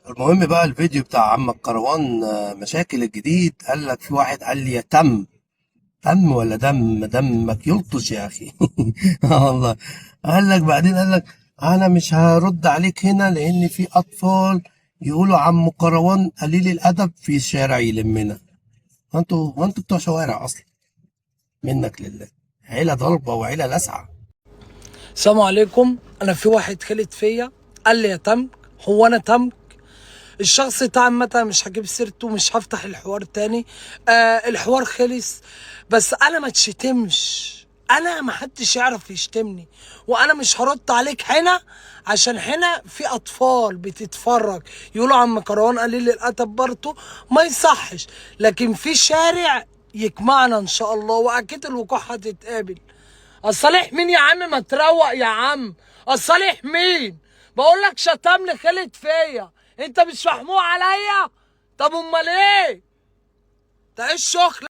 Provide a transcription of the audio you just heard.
المهم بقى الفيديو بتاع عم الكروان مشاكل الجديد. قال لك في واحد قال لي يا تم ولا دمك يلطش يا اخي. والله. قال لك انا مش هرد عليك هنا لان في اطفال يقولوا عم كروان قليل الادب في الشارع يلمنا. وانتوا بتوع شوارع اصلا. منك لله. عيله ضربه وعيله لسعه. السلام عليكم. انا في واحد خلت فيا، قال لي يا تمك. هو انا تمك؟ الشخص ده عامة مش هجيب سيرته، مش هفتح الحوار تاني. الحوار خلص. بس انا ما تشتمش، انا ما حدش يعرف يشتمني، وانا مش هرد عليك هنا عشان هنا في اطفال بتتفرج يقولوا عم كروان قليل الادب برضه، ما يصحش. لكن في شارع يجمعنا ان شاء الله، واكيد الوقوع هتتقابل. الصالح مين يا عم؟ ما تروق يا عم. الصالح مين؟ بقول لك شتمني خلت فيا، انت مش محموق عليا؟ طب امال ايه؟ ده ايه الشغل؟